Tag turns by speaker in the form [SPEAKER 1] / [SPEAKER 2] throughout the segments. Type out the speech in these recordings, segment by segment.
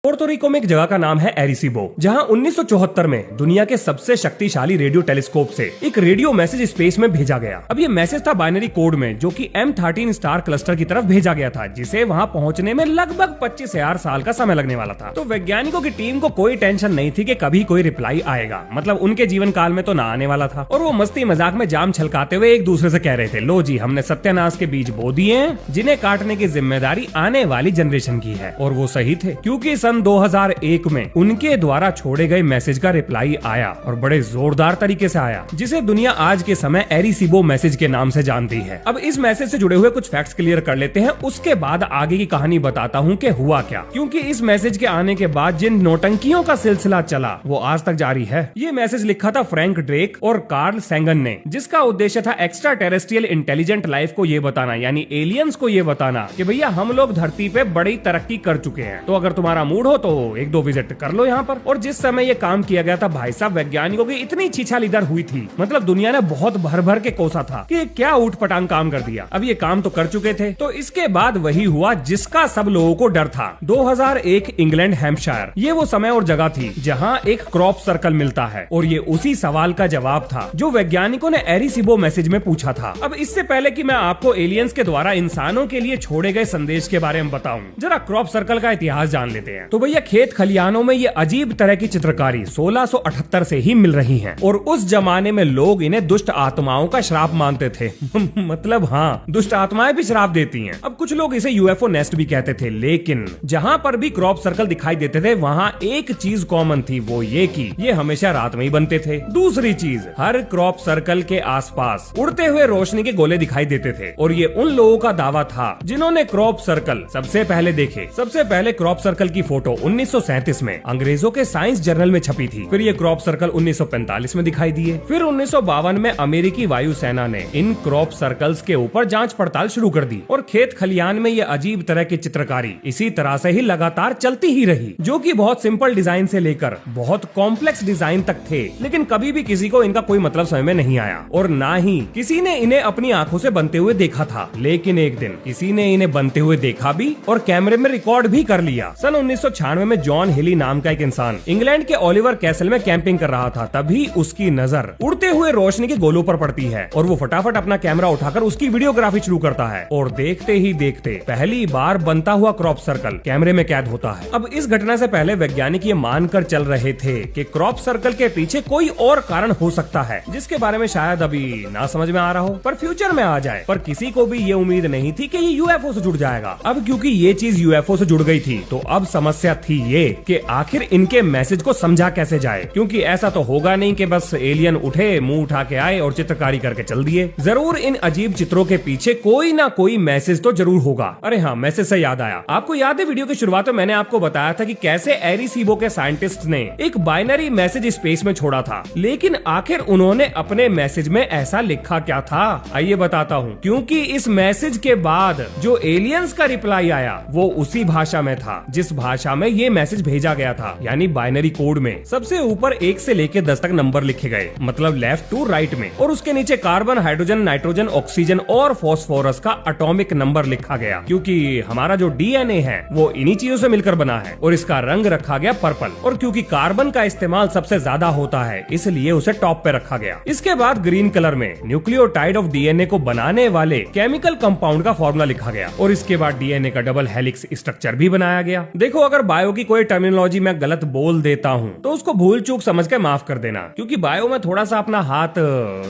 [SPEAKER 1] Puerto Rico में एक जगह का नाम है एरिसीबो, जहां 1974 में दुनिया के सबसे शक्तिशाली रेडियो टेलीस्कोप से एक रेडियो मैसेज स्पेस में भेजा गया। अब ये मैसेज था बाइनरी कोड में, जो कि M13 स्टार क्लस्टर की तरफ भेजा गया था, जिसे वहां पहुंचने में लगभग 25,000 साल का समय लगने वाला था। तो वैज्ञानिकों की टीम को कोई टेंशन नहीं थी कि कभी कोई रिप्लाई आएगा, मतलब उनके जीवन काल में तो ना आने वाला था। और वो मस्ती मजाक में जाम छलकाते हुए एक दूसरे से कह रहे थे, लो जी हमने सत्यानाश के बीज बो दिए हैं, जिन्हें काटने की जिम्मेदारी आने वाली जनरेशन की है। और वो सही थे, क्योंकि सन 2001 में उनके द्वारा छोड़े गए मैसेज का रिप्लाई आया, और बड़े जोरदार तरीके से आया, जिसे दुनिया आज के समय एरिसीबो मैसेज के नाम से जानती है। अब इस मैसेज से जुड़े हुए कुछ फैक्ट्स क्लियर कर लेते हैं, उसके बाद आगे की कहानी बताता हूँ कि हुआ क्या। क्योंकि इस मैसेज के आने के बाद जिन नौटंकियों का सिलसिला चला वो आज तक जारी है। ये मैसेज लिखा था फ्रैंक ड्रेक और कार्ल सैगन ने, जिसका उद्देश्य था एक्स्ट्रा टेरेस्ट्रियल इंटेलिजेंट लाइफ को ये बताना, यानी एलियंस को ये बताना कि भैया हम लोग धरती पे बड़ी तरक्की कर चुके हैं, तो अगर तुम्हारा मूड हो तो एक दो विजिट कर लो यहाँ पर। और जिस समय ये काम किया गया था भाई साहब, वैज्ञानिकों की इतनी छीछाली दर हुई थी, मतलब दुनिया ने बहुत भर भर के कोसा था कि क्या ऊट पटांग काम कर दिया। अब ये काम तो कर चुके थे, तो इसके बाद वही हुआ जिसका सब लोगों को डर था। 2001 इंग्लैंड हैम्पशायर, ये वो समय और जगह थी जहाँ एक क्रॉप सर्कल मिलता है, और ये उसी सवाल का जवाब था जो वैज्ञानिकों ने एरिसीबो मैसेज में पूछा था। अब इससे पहले कि मैं आपको एलियंस के द्वारा इंसानों के लिए छोड़े गए संदेश के बारे में बताऊं, जरा क्रॉप सर्कल का इतिहास जान लेते हैं। तो भैया खेत खलिहानों में ये अजीब तरह की चित्रकारी 1678 से ही मिल रही है, और उस जमाने में लोग इन्हें दुष्ट आत्माओं का श्राप मानते थे। मतलब हाँ, दुष्ट आत्माएं भी श्राप देती हैं। अब कुछ लोग इसे यूएफओ नेस्ट भी कहते थे, लेकिन जहाँ पर भी क्रॉप सर्कल दिखाई देते थे वहाँ एक चीज कॉमन थी, वो ये कि ये हमेशा रात में ही बनते थे। दूसरी चीज, हर क्रॉप सर्कल के आसपास उड़ते हुए रोशनी के गोले दिखाई देते थे, और ये उन लोगों का दावा था जिन्होंने क्रॉप सर्कल सबसे पहले देखे। सबसे पहले क्रॉप सर्कल की फोटो 1937 में अंग्रेजों के साइंस जर्नल में छपी थी। फिर ये क्रॉप सर्कल 1945 में दिखाई दिए। फिर 1952 में अमेरिकी वायुसेना ने इन क्रॉप सर्कल्स के ऊपर जांच पड़ताल शुरू कर दी, और खेत खलिहान में ये अजीब तरह की चित्रकारी इसी तरह से ही लगातार चलती ही रही, जो कि बहुत सिंपल डिजाइन से लेकर बहुत कॉम्प्लेक्स डिजाइन तक थे। लेकिन कभी भी किसी को इनका कोई मतलब समझ में नहीं आया, और ना ही किसी ने इन्हें अपनी आंखों से बनते हुए देखा था। लेकिन एक दिन किसी ने इन्हें बनते हुए देखा भी और कैमरे में रिकॉर्ड भी कर लिया। सन 1996 में जॉन हिली नाम का एक इंसान इंग्लैंड के ओलिवर कैसल में कैंपिंग कर रहा था। तभी उसकी नजर उड़ते हुए रोशनी के गोलों पर पड़ती है, और वो फटाफट अपना कैमरा उठाकर उसकी वीडियोग्राफी शुरू करता है, और देखते ही देखते पहली बार बनता हुआ क्रॉप सर्कल कैमरे में कैद होता है। अब इस घटना से पहले वैज्ञानिक ये मानकर चल रहे थे कि क्रॉप सर्कल के पीछे कोई और कारण हो सकता है, जिसके बारे में शायद अभी ना समझ में आ रहा हो, पर फ्यूचर में आ जाए। पर किसी को भी ये उम्मीद नहीं थी कि ये यूएफओ से जुड़ जाएगा। अब क्योंकि ये चीज यूएफओ से जुड़ गई थी, तो अब समस्या थी ये कि आखिर इनके मैसेज को समझा कैसे जाए, क्योंकि ऐसा तो होगा नहीं कि बस एलियन उठे, मुंह उठा के आए और चित्रकारी करके चल दिए। जरूर इन अजीब चित्रों के पीछे कोई ना कोई मैसेज तो जरूर होगा। अरे हाँ, मैसेज से याद आया, आपको याद है वीडियो की शुरुआत में मैंने आपको बताया था कि कैसे एरिसीबो के साइंटिस्ट ने एक बाइनरी मैसेज स्पेस में छोड़ा था। लेकिन आखिर उन्होंने अपने मैसेज में ऐसा लिखा क्या था, आइए बताता हूँ। क्योंकि इस मैसेज के बाद जो एलियंस का रिप्लाई आया वो उसी भाषा में था जिस भाषा में ये मैसेज भेजा गया था, यानी बाइनरी कोड में। सबसे ऊपर 1 से लेकर 10 तक नंबर लिखे गए, मतलब लेफ्ट टू राइट में, और उसके नीचे कार्बन, हाइड्रोजन, नाइट्रोजन, ऑक्सीजन और फॉस्फोरस का एटॉमिक नंबर लिखा गया, क्योंकि हमारा जो डीएनए है वो इन्हीं चीजों से मिलकर बना है। और इसका रंग रखा गया पर्पल, और क्योंकि कार्बन का इस्तेमाल सबसे ज्यादा होता है इसलिए उसे टॉप पे रखा गया। इसके बाद ग्रीन कलर में न्यूक्लियोटाइड ऑफ डीएनए को बनाने वाले केमिकल कंपाउंड का फॉर्मूला लिखा गया, और इसके बाद डीएनए का डबल हेलिक्स स्ट्रक्चर भी बनाया गया। देखो, अगर बायो की कोई टर्मिनोलॉजी में गलत बोल देता हूँ तो उसको भूल चूक समझ के माफ कर देना, क्योंकि बायो में थोड़ा सा अपना हाथ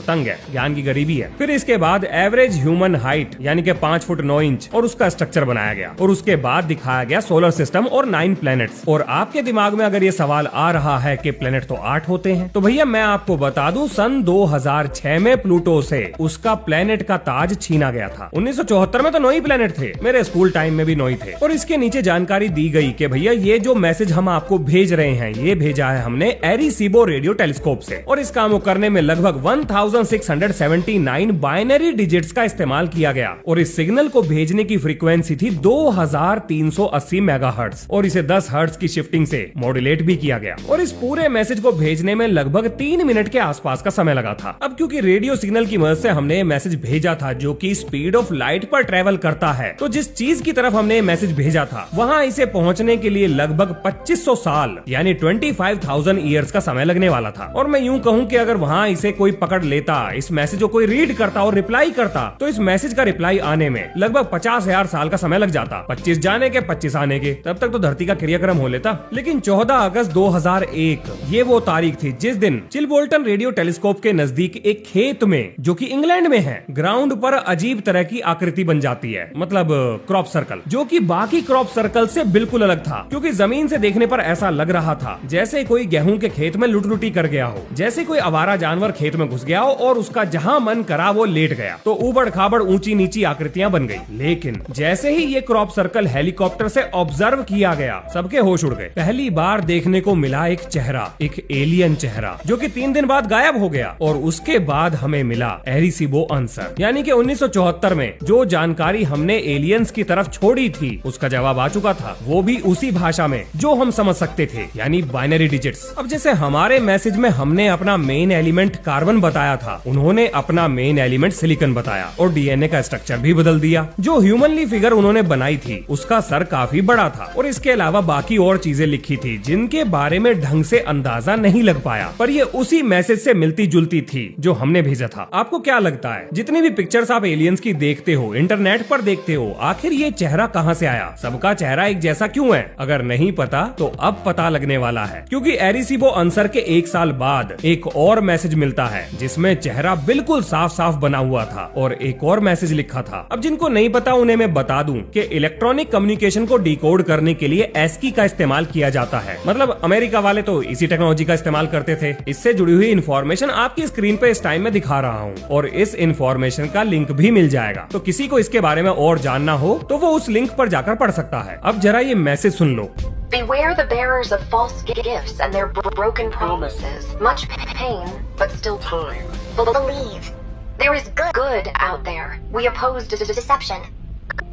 [SPEAKER 1] तंग है, ज्ञान की गरीबी है। फिर इसके बाद एवरेज ह्यूमन हाइट यानी कि 5 फुट 9 इंच और उसका स्ट्रक्चर बनाया गया, और उसके बाद दिखाया गया सोलर सिस्टम और 9 प्लैनेट्स। और आपके दिमाग में अगर ये सवाल आ रहा है कि प्लैनेट तो 8 होते हैं, तो भैया मैं आपको बता दूं, सन 2006 में प्लूटो से उसका प्लैनेट का ताज छीना गया था। 1974 में तो 9 ही प्लैनेट थे, मेरे स्कूल टाइम में भी 9 ही थे। और इसके नीचे जानकारी दी गई कि भैया ये जो मैसेज हम आपको भेज रहे हैं ये भेजा है हमने एरिसीबो रेडियो टेलीस्कोप से, और इस काम को करने में लगभग 1679 बाइनरी डिजिट्स का इस्तेमाल किया गया, और इस सिग्नल को भेजने की फ्रीक्वेंसी थी 2380 मेगाहर्ट्ज, और इसे 10 हर्ट्ज की शिफ्टिंग से मॉड्यूलेट भी किया गया। और इस पूरे मैसेज को भेजने में लगभग 3 मिनट के आसपास का समय लगा था। अब क्योंकि रेडियो सिग्नल की मदद से हमने मैसेज भेजा था जो कि स्पीड ऑफ लाइट पर ट्रेवल करता है, तो जिस चीज की तरफ हमने मैसेज भेजा था वहां इसे पहुंचने के लिए लगभग 2500 साल यानी 25,000 ईयर्स का समय लगने वाला था। और मैं यूं कहूं कि अगर वहां इसे कोई पकड़ लेता, इस मैसेज को कोई रीड करता और रिप्लाई करता, तो इस मैसेज का रिप्लाई आने में लगभग 50,000 साल का समय लग जाता। 25 जाने के 25 आने के, तब तक तो धरती का क्रियाक्रम हो लेता। लेकिन 14 अगस्त 2001 ये वो तारीख थी जिस दिन चिलबोल्टन रेडियो टेलीस्कोप के नजदीक एक खेत में, जो कि इंग्लैंड में है, ग्राउंड पर अजीब तरह की आकृति बन जाती है, मतलब क्रॉप सर्कल, जो कि बाकी क्रॉप सर्कल से बिल्कुल अलग था। क्योंकि जमीन से देखने पर ऐसा लग रहा था जैसे कोई गेहूं के खेत में लुटलुटी कर गया हो, जैसे कोई आवारा जानवर खेत में घुस गया हो और उसका जहां मन करा वो लेट गया। तो ऊबड़ खाबड़ ऊंची नीची आकृतियां बन गई। लेकिन जैसे ही ये क्रॉप सर्कल हेलीकॉप्टर से ऑब्जर्व किया गया, सबके होश उड़ गए। पहली बार देखने को मिला एक चेहरा, एक एलियन चेहरा, जो कि 3 दिन बाद गायब हो गया। और उसके बाद हमें मिला एरिसीबो आंसर, यानी कि 1974 में जो जानकारी हमने एलियंस की तरफ छोड़ी थी उसका जवाब आ चुका था, वो भी उसी भाषा में जो हम समझ सकते थे, यानी बाइनरी डिजिट्स। अब जैसे हमारे मैसेज में हमने अपना मेन एलिमेंट कार्बन बताया था, उन्होंने अपना मेन एलिमेंट सिलिकॉन बताया और डीएनए का स्ट्रक्चर भी बदल दिया। जो ह्यूमनली फिगर उन्होंने बनाई थी उसका सर काफी बड़ा था और इसके अलावा बाकी और चीजें लिखी थी जिनके बारे में ढंग से अंदाजा नहीं लग पाया, पर ये उसी मैसेज से मिलती जुलती थी जो हमने भेजा था। आपको क्या लगता है, जितनी भी पिक्चर्स आप एलियंस की देखते हो, इंटरनेट पर देखते हो, आखिर ये चेहरा कहां से आया? सबका चेहरा एक जैसा क्यों है? अगर नहीं पता तो अब पता लगने वाला है, क्योंकि एरिसीबो आंसर के 1 साल बाद एक और मैसेज मिलता है जिसमें चेहरा बिल्कुल साफ साफ बना हुआ था और एक और मैसेज लिखा था। अब जिनको नहीं पता उन्हें मैं बता दूं कि इलेक्ट्रॉनिक कम्युनिकेशन को डिकोड करने के लिए एस्की का इस्तेमाल किया जाता है। मतलब अमेरिका वाले तो इसी टेक्नोलॉजी का इस्तेमाल करते थे। इससे जुड़ी हुई इन्फॉर्मेशन आपकी स्क्रीन पे इस टाइम में दिखा रहा हूँ और इस इन्फॉर्मेशन का लिंक भी मिल जाएगा। तो किसी को इसके बारे में और जानना हो तो वो उस लिंक पर जाकर पढ़ सकता है। अब जरा ये message soon low.
[SPEAKER 2] Beware the bearers of false gifts and their broken promises. Much pain, but still time. Believe. There is good out there. We oppose deception.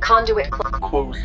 [SPEAKER 2] Conduit close.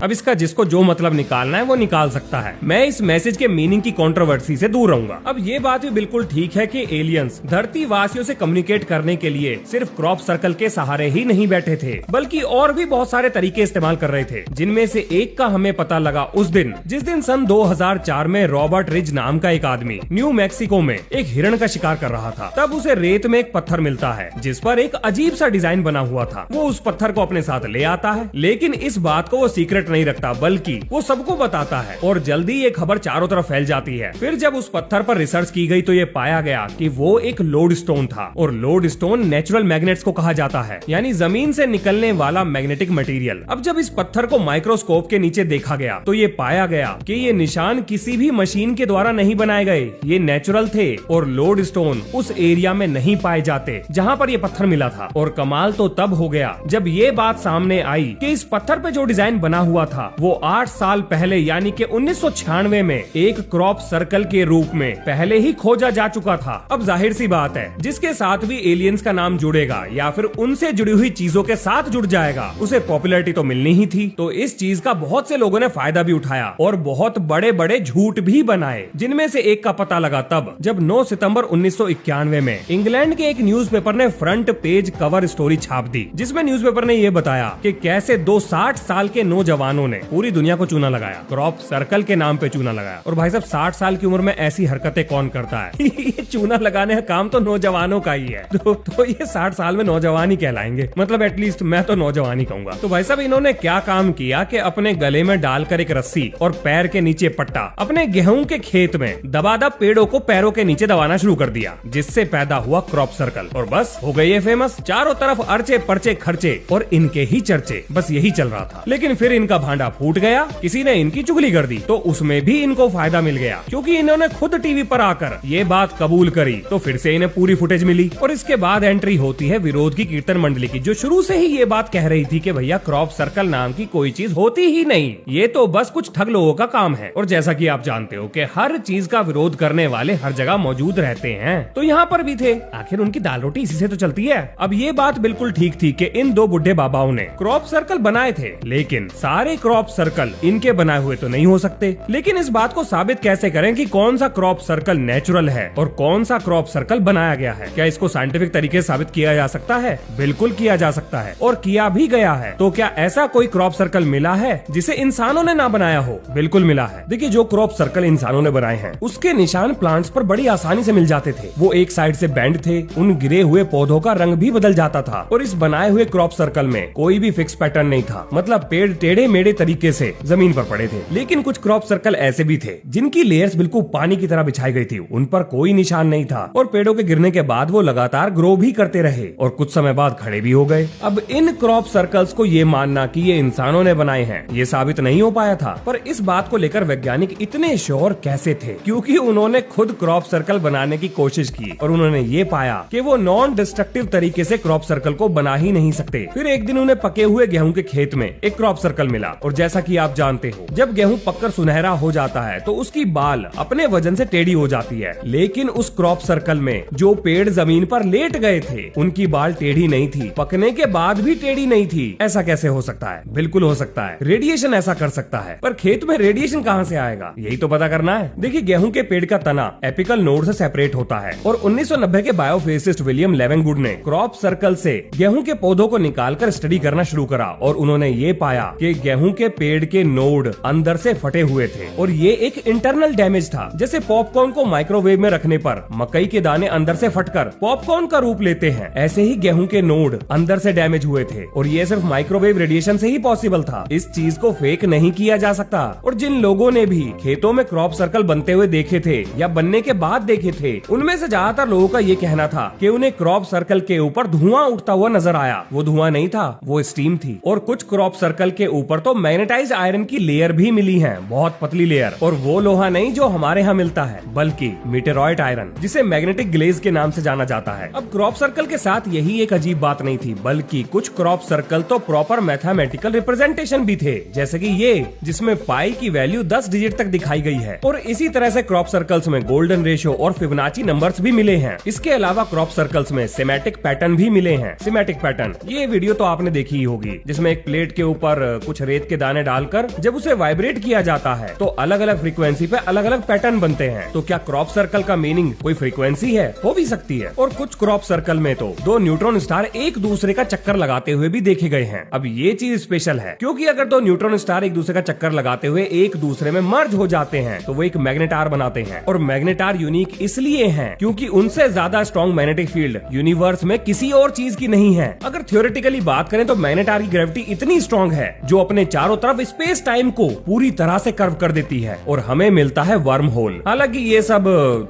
[SPEAKER 1] अब इसका जिसको जो मतलब निकालना है वो निकाल सकता है। मैं इस मैसेज के मीनिंग की कंट्रोवर्सी से दूर रहूंगा। अब ये बात भी बिल्कुल ठीक है कि एलियंस धरती वासियों से कम्युनिकेट करने के लिए सिर्फ क्रॉप सर्कल के सहारे ही नहीं बैठे थे, बल्कि और भी बहुत सारे तरीके इस्तेमाल कर रहे थे, जिनमें से एक का हमें पता लगा उस दिन जिस दिन सन 2004 में रॉबर्ट रिज नाम का एक आदमी न्यू मैक्सिको में एक हिरण का शिकार कर रहा था। तब उसे रेत में एक पत्थर मिलता है जिस पर एक अजीब सा डिजाइन बना हुआ था। वो उस पत्थर को अपने साथ ले आता है, लेकिन इस बात को वो सीक्रेट नहीं रखता, बल्कि वो सबको बताता है और जल्दी ये खबर चारों तरफ फैल जाती है। फिर जब उस पत्थर पर रिसर्च की गई तो ये पाया गया कि वो एक लोड स्टोन था और लोड स्टोन नेचुरल मैग्नेट्स को कहा जाता है, यानी जमीन से निकलने वाला मैग्नेटिक मटेरियल। अब जब इस पत्थर को माइक्रोस्कोप के नीचे देखा गया तो ये पाया गया कि ये निशान किसी भी मशीन के द्वारा नहीं बनाए गए, ये नेचुरल थे और लोड स्टोन उस एरिया में नहीं पाए जाते जहाँ पर ये पत्थर मिला था। और कमाल तो तब हो गया जब ये बात सामने आई कि इस पत्थर पे जो डिजाइन बना हुआ था वो 8 साल पहले यानी कि 1996 में एक क्रॉप सर्कल के रूप में पहले ही खोजा जा चुका था। अब जाहिर सी बात है, जिसके साथ भी एलियंस का नाम जुड़ेगा या फिर उनसे जुड़ी हुई चीजों के साथ जुड़ जाएगा उसे पॉपुलैरिटी तो मिलनी ही थी। तो इस चीज का बहुत से लोगों ने फायदा भी उठाया और बहुत बड़े बड़े झूठ भी बनाए, जिनमें से एक का पता लगा तब जब 9 सितंबर 1991 में इंग्लैंड के एक न्यूज़पेपर ने फ्रंट पेज कवर स्टोरी छाप दी, जिसमें न्यूज़पेपर ने यह बताया कि कैसे 2 60 साल के नौजवानों ने पूरी दुनिया को चूना लगाया, क्रॉप सर्कल के नाम पे चूना लगाया। और भाई साहब 60 साल की उम्र में ऐसी हरकतें कौन करता है? ये चूना लगाने का काम तो नौजवानों का ही है, तो ये 60 साल में नौजवान ही कहलाएंगे। मतलब एटलीस्ट मैं तो नौजवान ही कहूंगा। तो भाई साहब इन्होंने क्या काम किया कि अपने गले में डालकर एक रस्सी और पैर के नीचे पट्टा अपने गेहूं के खेत में दबादब पेड़ों को पैरों के नीचे दबाना शुरू कर दिया, जिससे पैदा हुआ क्रॉप सर्कल। और बस हो गई है फेमस। चारों तरफ अर्चे पर्चे खर्चे और इनके ही चर्चे, बस यही चल रहा था। लेकिन फिर इनका भांडा फूट गया, किसी ने इनकी चुगली कर दी तो उसमें भी इनको फायदा मिल गया, क्योंकि इन्होंने खुद टीवी पर आकर ये बात कबूल करी तो फिर से इन्हें पूरी फुटेज मिली। और इसके बाद एंट्री होती है विरोध की कीर्तन मंडली की, जो शुरू से ही ये बात कह रही थी कि भैया क्रॉप सर्कल नाम की कोई चीज होती ही नहीं, ये तो बस कुछ ठग लोगों का काम है। और जैसा कि आप जानते हो कि हर चीज का विरोध करने वाले हर जगह मौजूद रहते हैं, तो यहाँ पर भी थे। आखिर उनकी दाल रोटी इसी से तो चलती है। अब ये बात बिल्कुल ठीक थी कि इन 2 बुढ़े बाबाओं ने क्रॉप सर्कल बनाए थे, लेकिन सारे सारे क्रॉप सर्कल इनके बनाए हुए तो नहीं हो सकते, लेकिन इस बात को साबित कैसे करें कि कौन सा क्रॉप सर्कल नेचुरल है और कौन सा क्रॉप सर्कल बनाया गया है? क्या इसको साइंटिफिक तरीके से साबित किया जा सकता है? बिल्कुल किया जा सकता है और किया भी गया है। तो क्या ऐसा कोई क्रॉप सर्कल मिला है जिसे इंसानों ने ना बनाया हो? बिल्कुल मिला है। देखिए, जो क्रॉप सर्कल इंसानों ने बनाए हैं उसके निशान प्लांट्स पर बड़ी आसानी से मिल जाते थे। वो एक साइड से बैंड थे, उन गिरे हुए पौधों का रंग भी बदल जाता था और इस बनाए हुए क्रॉप सर्कल में कोई भी फिक्स पैटर्न नहीं था, मतलब पेड़ टेढ़े मेढ़े तरीके से जमीन पर पड़े थे। लेकिन कुछ क्रॉप सर्कल ऐसे भी थे जिनकी लेयर्स बिल्कुल पानी की तरह बिछाई गई थी, उन पर कोई निशान नहीं था और पेड़ों के गिरने के बाद वो लगातार ग्रो भी करते रहे और कुछ समय बाद खड़े भी हो गए। अब इन क्रॉप सर्कल्स को ये मानना कि ये इंसानों ने बनाए हैं ये साबित नहीं हो पाया था, पर इस बात को लेकर वैज्ञानिक इतने श्योर कैसे थे? क्योंकि उन्होंने खुद क्रॉप सर्कल बनाने की कोशिश की और उन्होंने ये पाया कि वो नॉन डिस्ट्रक्टिव तरीके से क्रॉप सर्कल को बना ही नहीं सकते। फिर एक दिन उन्हें पके हुए गेहूं के खेत में एक क्रॉप सर्कल मिला और जैसा कि आप जानते हो, जब गेहूं पककर सुनहरा हो जाता है तो उसकी बाल अपने वजन से टेढ़ी हो जाती है, लेकिन उस क्रॉप सर्कल में जो पेड़ जमीन पर लेट गए थे उनकी बाल टेढ़ी नहीं थी, पकने के बाद भी टेढ़ी नहीं थी। ऐसा कैसे हो सकता है? बिल्कुल हो सकता है, रेडिएशन ऐसा कर सकता है। पर खेत में रेडिएशन कहां से आएगा, यही तो पता करना है। देखिए, गेहूं के पेड़ का तना एपिकल नोड से सेपरेट होता है और 1990 के बायोफिजिसिस्ट विलियम लेवेनगुड ने क्रॉप सर्कल से गेहूं के पौधों को निकालकर स्टडी करना शुरू करा और उन्होंने ये पाया कि गेहूं के पेड़ के नोड अंदर से फटे हुए थे और ये एक इंटरनल डैमेज था। जैसे पॉपकॉर्न को माइक्रोवेव में रखने पर मकई के दाने अंदर से फटकर पॉपकॉर्न का रूप लेते हैं, ऐसे ही गेहूं के नोड अंदर से डैमेज हुए थे और ये सिर्फ माइक्रोवेव रेडिएशन से ही पॉसिबल था। इस चीज को फेक नहीं किया जा सकता। और जिन लोगों ने भी खेतों में क्रॉप सर्कल बनते हुए देखे थे या बनने के बाद देखे थे, उनमें से ज्यादातर लोगों का ये कहना था कि उन्हें क्रॉप सर्कल के ऊपर धुआं उठता हुआ नजर आया। वो धुआं नहीं था, वो स्टीम थी। और कुछ क्रॉप सर्कल के ऊपर तो मैग्नेटाइज्ड आयरन की लेयर भी मिली है, बहुत पतली लेयर, और वो लोहा नहीं जो हमारे यहाँ मिलता है, बल्कि मीटेरॉइड आयरन, जिसे मैग्नेटिक ग्लेज के नाम से जाना जाता है। अब क्रॉप सर्कल के साथ यही एक अजीब बात नहीं थी, बल्कि कुछ क्रॉप सर्कल तो प्रॉपर मैथमेटिकल रिप्रेजेंटेशन भी थे, जैसे कि ये जिसमें पाई की वैल्यू 10 डिजिट तक दिखाई गई है। और इसी तरह से क्रॉप सर्कल्स में गोल्डन रेशियो और फिबोनाची नंबर्स भी मिले हैं। इसके अलावा क्रॉप सर्कल्स में सिमेटिक पैटर्न भी मिले हैं। सिमेटिक पैटर्न, ये वीडियो तो आपने देखी ही होगी, जिसमें एक प्लेट के ऊपर कुछ रेत के दाने डालकर जब उसे वाइब्रेट किया जाता है तो अलग अलग फ्रीक्वेंसी पे अलग अलग पैटर्न बनते हैं। तो क्या क्रॉप सर्कल का मीनिंग कोई फ्रीक्वेंसी है? हो भी सकती है। और कुछ क्रॉप सर्कल में तो दो न्यूट्रॉन स्टार एक दूसरे का चक्कर लगाते हुए भी देखे गए हैं। अब ये चीज स्पेशल है, क्योंकि अगर दो न्यूट्रॉन स्टार एक दूसरे का चक्कर लगाते हुए एक दूसरे में मर्ज हो जाते हैं तो वो एक मैग्नेटार बनाते हैं। और मैग्नेटार यूनिक इसलिए हैं क्योंकि उनसे ज्यादा स्ट्रॉन्ग मैग्नेटिक फील्ड यूनिवर्स में किसी और चीज की नहीं है। अगर थ्योरेटिकली बात करें तो मैग्नेटार की ग्रेविटी इतनी स्ट्रॉन्ग है जो अपने चारों तरफ स्पेस टाइम को पूरी तरह से कर्व कर देती है और हमें मिलता है वर्म होल। हालांकि ये सब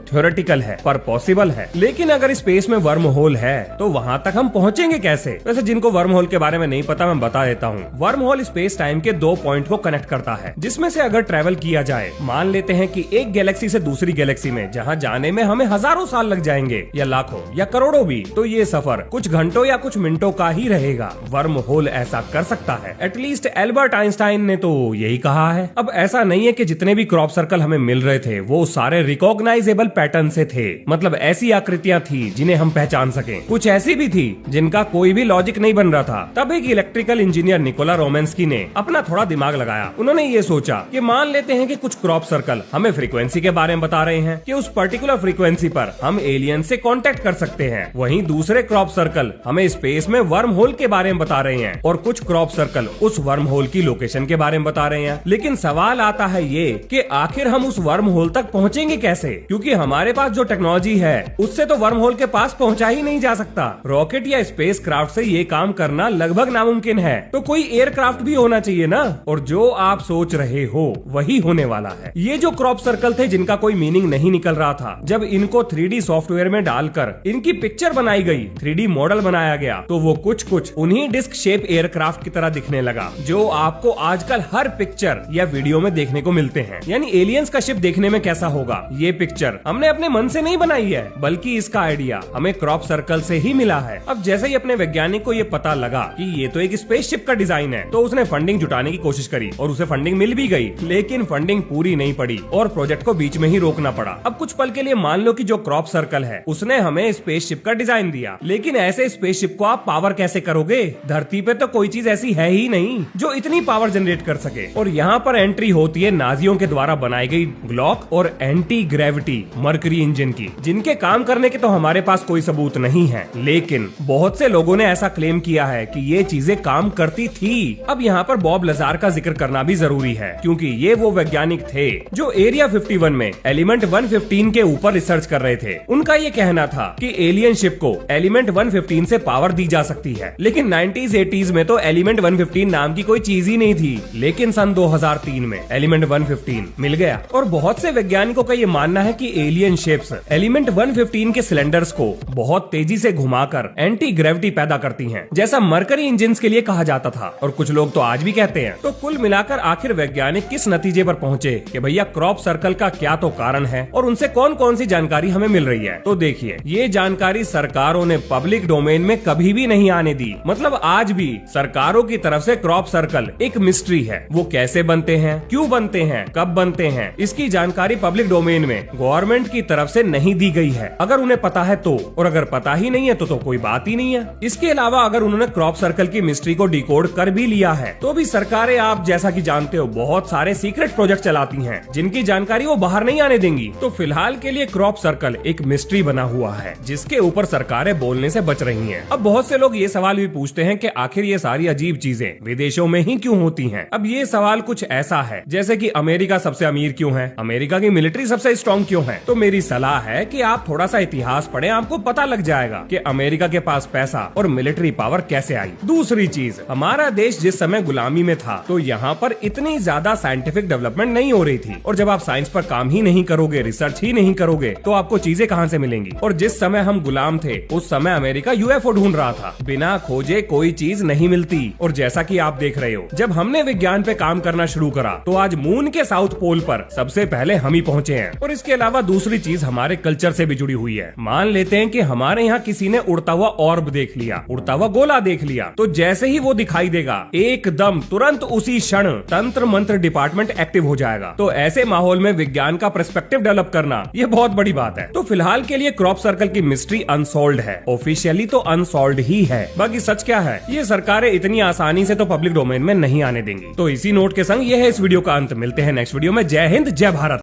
[SPEAKER 1] थ्योरेटिकल है पर पॉसिबल है। लेकिन अगर स्पेस में वर्म होल है तो वहां तक हम पहुंचेंगे कैसे? वैसे जिनको वर्म होल के बारे में नहीं पता मैं बता देता हूँ। वर्म होल स्पेस टाइम के दो पॉइंट को कनेक्ट करता है, जिसमें से अगर ट्रेवल किया जाए, मान लेते हैं कि एक गैलेक्सी से दूसरी गैलेक्सी में जहाँ जाने में हमें हजारों साल लग जाएंगे या लाखों या करोड़ों भी, तो ये सफर कुछ घंटों या कुछ मिनटों का ही रहेगा। वर्म होल ऐसा कर सकता है। एटलीस्ट एल्बर्ट आइंस्टाइन ने तो यही कहा है। अब ऐसा नहीं है कि जितने भी क्रॉप सर्कल हमें मिल रहे थे वो सारे रिकॉग्नाइजेबल पैटर्न से थे, मतलब ऐसी आकृतियां थी जिन्हें हम पहचान सकें। कुछ ऐसी भी थी जिनका कोई भी लॉजिक नहीं बन रहा था। तब एक इलेक्ट्रिकल इंजीनियर निकोला रोमेंस्की ने अपना थोड़ा दिमाग लगाया। उन्होंने ये सोचा कि मान लेते हैं कि कुछ क्रॉप सर्कल हमें फ्रीक्वेंसी के बारे में बता रहे हैं कि उस पर्टिकुलर फ्रीक्वेंसी पर हम एलियन से कांटेक्ट कर सकते हैं, वहीं दूसरे क्रॉप सर्कल हमें स्पेस में वर्म होल के बारे में बता रहे हैं और कुछ क्रॉप सर्कल उस वर्म होल की लोकेशन के बारे में बता रहे हैं। लेकिन सवाल आता है ये कि आखिर हम उस वर्म होल तक पहुंचेंगे कैसे? क्योंकि हमारे पास जो टेक्नोलॉजी है उससे तो वर्म होल के पास पहुंचा ही नहीं जा सकता। रॉकेट या स्पेस क्राफ्ट से ये काम करना लगभग नामुमकिन है, तो कोई एयरक्राफ्ट भी होना चाहिए ना। और जो आप सोच रहे हो वही होने वाला है। ये जो क्रॉप सर्कल थे जिनका कोई मीनिंग नहीं निकल रहा था, जब इनको 3D सॉफ्टवेयर में डालकर इनकी पिक्चर बनाई गई, 3D मॉडल बनाया गया, तो वो कुछ उन्हीं डिस्क शेप एयरक्राफ्ट की तरह दिखने लगा जो आपको आजकल हर पिक्चर या वीडियो में देखने को मिलते हैं। यानी एलियंस का शिप देखने में कैसा होगा, ये पिक्चर हमने अपने मन से नहीं बनाई है, बल्कि इसका आइडिया हमें क्रॉप सर्कल से ही मिला है। अब जैसे ही अपने वैज्ञानिक को ये पता लगा कि ये तो एक स्पेसशिप का डिजाइन है, तो उसने फंडिंग जुटाने की कोशिश करी और उसे फंडिंग मिल भी गई। लेकिन फंडिंग पूरी नहीं पड़ी और प्रोजेक्ट को बीच में ही रोकना पड़ा। अब कुछ पल के लिए मान लो कि जो क्रॉप सर्कल है उसने हमें स्पेसशिप का डिजाइन दिया, लेकिन ऐसे स्पेसशिप को आप पावर कैसे करोगे? धरती पे तो कोई चीज ऐसी है ही नहीं जो इतनी पावर जनरेट कर सके। और यहाँ पर एंट्री होती है नाजियों के द्वारा बनाई गई ग्लॉक और एंटी ग्रेविटी मर्करी इंजन की, जिनके काम करने के तो हमारे पास कोई सबूत नहीं है, लेकिन बहुत से लोगों ने ऐसा क्लेम किया है कि ये चीजें काम करती थी। अब यहाँ पर बॉब लजार का जिक्र करना भी जरूरी है, क्योंकि ये वो वैज्ञानिक थे जो एरिया 51 में एलिमेंट 115 के ऊपर रिसर्च कर रहे थे। उनका ये कहना था कि एलियन शिप को एलिमेंट 115 से पावर दी जा सकती है, लेकिन 90s 80s में तो एलिमेंट 115 नाम की कोई चीज ही नहीं थी। लेकिन सन 2003 में एलिमेंट 115 मिल गया और बहुत से वैज्ञानिकों का ये मानना है कि एलियन शिप्स एलिमेंट 115 के सिलेंडर्स को बहुत तेजी से घुमाकर एंटी ग्रेविटी पैदा करती हैं, जैसा मरकरी इंजन के लिए कहा जाता था, और कुछ लोग तो आज भी कहते हैं। तो कुल मिलाकर आखिर वैज्ञानिक किस नतीजे पर पहुंचे कि भैया क्रॉप सर्कल का क्या तो कारण है और उनसे कौन कौन सी जानकारी हमें मिल रही है। तो देखिए, ये जानकारी सरकारों ने पब्लिक डोमेन में कभी भी नहीं आने दी। मतलब आज भी सरकारों की तरफ से क्रॉप सर्कल एक मिस्ट्री है। वो कैसे बनते हैं, क्यों बनते हैं, कब बनते हैं, इसकी जानकारी पब्लिक डोमेन में गवर्नमेंट की तरफ से नहीं दी गई है। अगर उन्हें पता है तो, और अगर पता ही नहीं है तो कोई बात ही नहीं है। इसके अलावा अगर उन्होंने क्रॉप सर्कल की मिस्ट्री को डिकोड कर भी लिया है तो भी सरकारें, आप जैसा कि जानते हो, बहुत सारे सीक्रेट प्रोजेक्ट चलाती हैं जिनकी जानकारी वो बाहर नहीं आने देंगी। तो फिलहाल के लिए क्रॉप सर्कल एक मिस्ट्री बना हुआ है जिसके ऊपर सरकारें बोलने से बच रही हैं। अब बहुत से लोग ये सवाल भी पूछते हैं कि आखिर ये सारी अजीब चीजें विदेशों में ही क्यों होती हैं। अब ये सवाल कुछ ऐसा है जैसे कि अमेरिका सबसे अमीर क्यों है, अमेरिका की मिलिट्री सबसे स्ट्रॉन्ग क्यों है। तो मेरी सलाह है कि आप थोड़ा सा इतिहास पढ़ें, आपको पता लग जाएगा कि अमेरिका के पास पैसा और मिलिट्री पावर कैसे आई। दूसरी चीज, हमारा देश जिस समय गुलामी में था तो यहाँ पर इतनी ज्यादा साइंटिफिक डेवलपमेंट नहीं हो रही थी, और जब आप साइंस पर काम ही नहीं करोगे, रिसर्च ही नहीं करोगे, तो आपको चीजें कहाँ से मिलेंगी। और जिस समय हम गुलाम थे उस समय अमेरिका यूएफओ ढूंढ रहा था। बिना खोजे कोई चीज नहीं मिलती। और जैसा कि आप देख रहे हो, जब हमने विज्ञान पे काम करना शुरू करा तो आज मून के साउथ पोल पर सबसे पहले हम ही पहुंचे हैं। और इसके अलावा दूसरी चीज हमारे कल्चर से भी जुड़ी हुई है। मान लेते हैं कि हमारे यहाँ किसी ने उड़ता हुआ ऑर्ब देख लिया, उड़ता हुआ गोला देख लिया, तो जैसे ही वो दिखाई देगा एकदम तुरंत उसी क्षण तंत्र मंत्र डिपार्टमेंट एक्टिव हो जाएगा। तो ऐसे माहौल में विज्ञान का पर्सपेक्टिव डेवलप करना ये बहुत बड़ी बात है। तो फिलहाल के लिए क्रॉप सर्कल की मिस्ट्री अनसॉल्व्ड है, ऑफिशियली तो अनसॉल्व्ड ही है। बाकी सच क्या है ये सरकारें इतनी आसानी से तो पब्लिक डोमेन में नहीं आने देंगी। तो इसी नोट के संग ये है इस वीडियो का अंत। मिलते हैं नेक्स्ट वीडियो में। जय हिंद, जय भारत।